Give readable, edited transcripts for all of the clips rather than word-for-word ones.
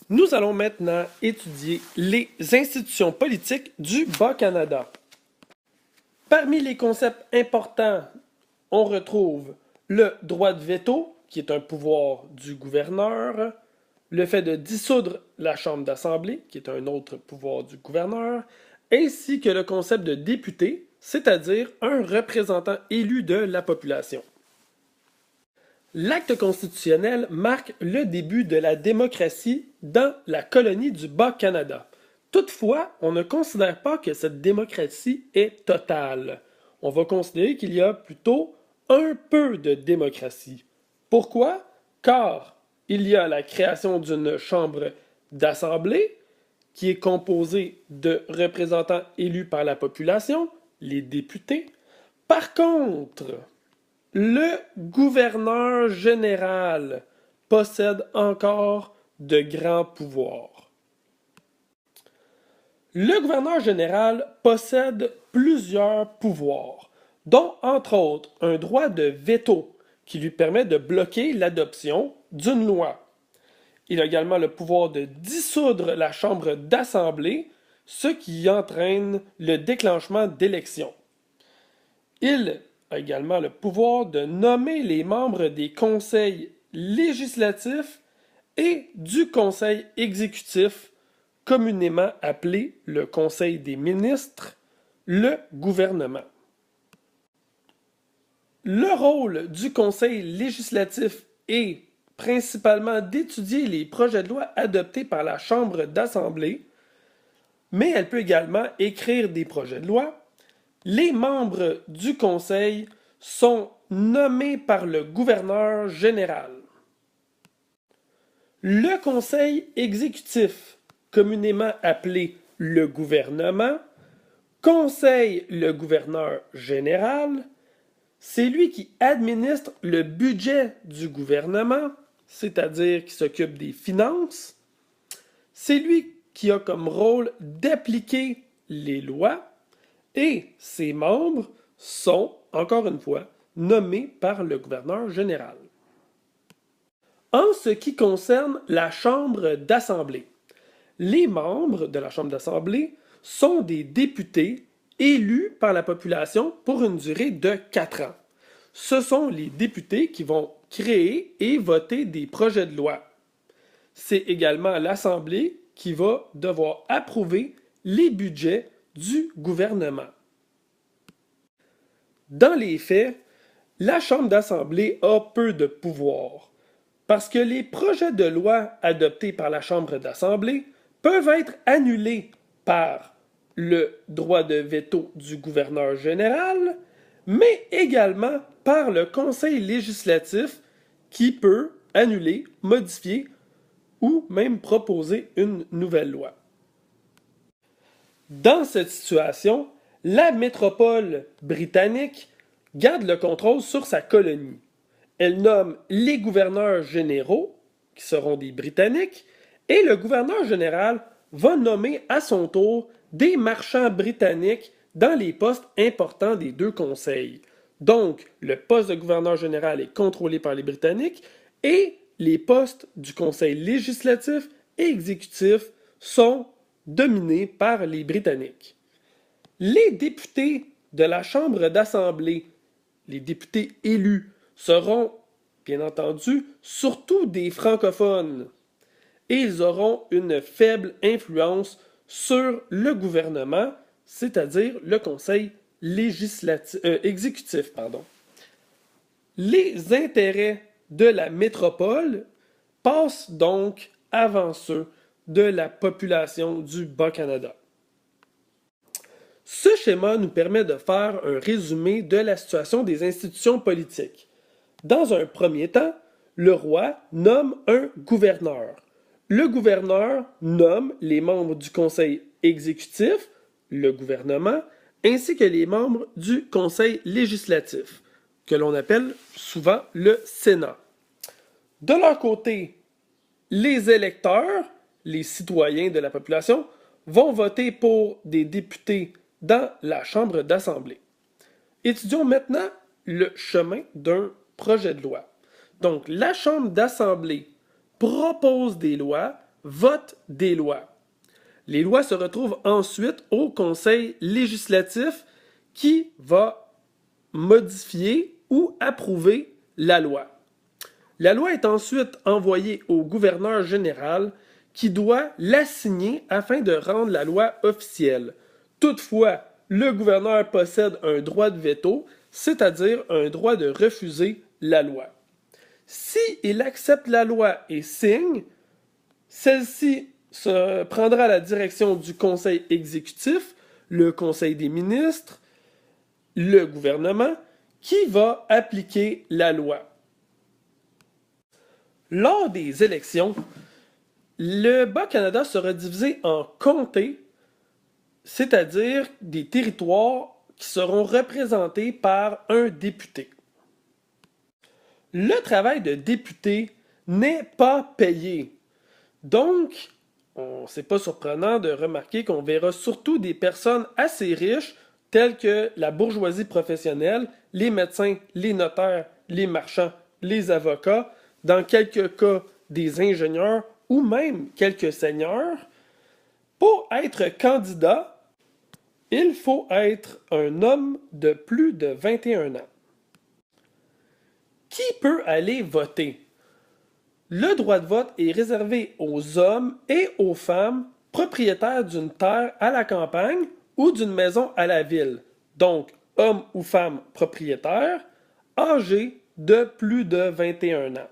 Nous allons maintenant étudier les institutions politiques du Bas-Canada. Parmi les concepts importants, on retrouve le droit de veto, qui est un pouvoir du gouverneur, le fait de dissoudre la Chambre d'Assemblée, qui est un autre pouvoir du gouverneur, ainsi que le concept de député, c'est-à-dire un représentant élu de la population. L'acte constitutionnel marque le début de la démocratie dans la colonie du Bas-Canada. Toutefois, on ne considère pas que cette démocratie est totale. On va considérer qu'il y a plutôt un peu de démocratie. Pourquoi? Car il y a la création d'une chambre d'assemblée qui est composée de représentants élus par la population, les députés. Par contre, le gouverneur général possède encore de grands pouvoirs. Le gouverneur général possède plusieurs pouvoirs, dont entre autres un droit de veto qui lui permet de bloquer l'adoption d'une loi. Il a également le pouvoir de dissoudre la chambre d'assemblée, ce qui entraîne le déclenchement d'élections. Il a également le pouvoir de nommer les membres des conseils législatifs et du conseil exécutif, communément appelé le conseil des ministres, le gouvernement. Le rôle du conseil législatif est principalement d'étudier les projets de loi adoptés par la Chambre d'Assemblée, mais elle peut également écrire des projets de loi. Les membres du conseil sont nommés par le gouverneur général. Le conseil exécutif, communément appelé le gouvernement, conseille le gouverneur général. C'est lui qui administre le budget du gouvernement, c'est-à-dire qui s'occupe des finances. C'est lui qui a comme rôle d'appliquer les lois. Et ses membres sont, encore une fois, nommés par le gouverneur général. En ce qui concerne la Chambre d'Assemblée, les membres de la Chambre d'Assemblée sont des députés élus par la population pour une durée de 4 ans. Ce sont les députés qui vont créer et voter des projets de loi. C'est également l'Assemblée qui va devoir approuver les budgets du gouvernement. Dans les faits, la Chambre d'Assemblée a peu de pouvoir, parce que les projets de loi adoptés par la Chambre d'Assemblée peuvent être annulés par le droit de veto du gouverneur général, mais également par le Conseil législatif qui peut annuler, modifier ou même proposer une nouvelle loi. Dans cette situation, la métropole britannique garde le contrôle sur sa colonie. Elle nomme les gouverneurs généraux, qui seront des Britanniques, et le gouverneur général va nommer à son tour des marchands britanniques dans les postes importants des deux conseils. Donc, le poste de gouverneur général est contrôlé par les Britanniques et les postes du conseil législatif et exécutif sont dominés par les Britanniques. Les députés de la Chambre d'Assemblée, les députés élus, seront, bien entendu, surtout des francophones. Et ils auront une faible influence sur le gouvernement, c'est-à-dire le conseil exécutif. Les intérêts de la métropole passent donc avant ceux de la population du Bas-Canada. Ce schéma nous permet de faire un résumé de la situation des institutions politiques. Dans un premier temps, le roi nomme un gouverneur. Le gouverneur nomme les membres du conseil exécutif, le gouvernement, ainsi que les membres du conseil législatif, que l'on appelle souvent le Sénat. De leur côté, les électeurs, les citoyens de la population, vont voter pour des députés dans la Chambre d'Assemblée. Étudions maintenant le chemin d'un projet de loi. Donc, la Chambre d'Assemblée propose des lois, votent des lois. Les lois se retrouvent ensuite au Conseil législatif qui va modifier ou approuver la loi. La loi est ensuite envoyée au gouverneur général qui doit la signer afin de rendre la loi officielle. Toutefois, le gouverneur possède un droit de veto, c'est-à-dire un droit de refuser la loi. S'il accepte la loi et signe, celle-ci se prendra la direction du conseil exécutif, le conseil des ministres, le gouvernement, qui va appliquer la loi. Lors des élections, le Bas-Canada sera divisé en comtés, c'est-à-dire des territoires qui seront représentés par un député. Le travail de député n'est pas payé. Donc, c'est pas surprenant de remarquer qu'on verra surtout des personnes assez riches, telles que la bourgeoisie professionnelle, les médecins, les notaires, les marchands, les avocats, dans quelques cas des ingénieurs ou même quelques seigneurs. Pour être candidat, il faut être un homme de plus de 21 ans. Qui peut aller voter? Le droit de vote est réservé aux hommes et aux femmes propriétaires d'une terre à la campagne ou d'une maison à la ville, donc hommes ou femmes propriétaires, âgés de plus de 21 ans.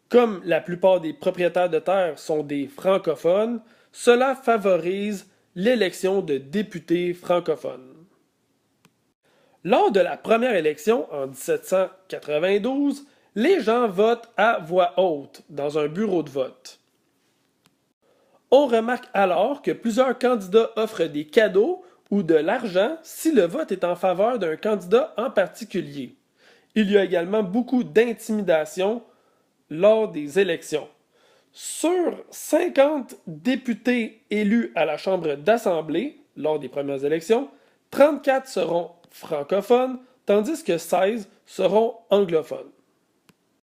Comme la plupart des propriétaires de terres sont des francophones, cela favorise l'élection de députés francophones. Lors de la première élection en 1792, les gens votent à voix haute dans un bureau de vote. On remarque alors que plusieurs candidats offrent des cadeaux ou de l'argent si le vote est en faveur d'un candidat en particulier. Il y a également beaucoup d'intimidation lors des élections. Sur 50 députés élus à la Chambre d'Assemblée lors des premières élections, 34 seront francophones, tandis que 16 seront anglophones.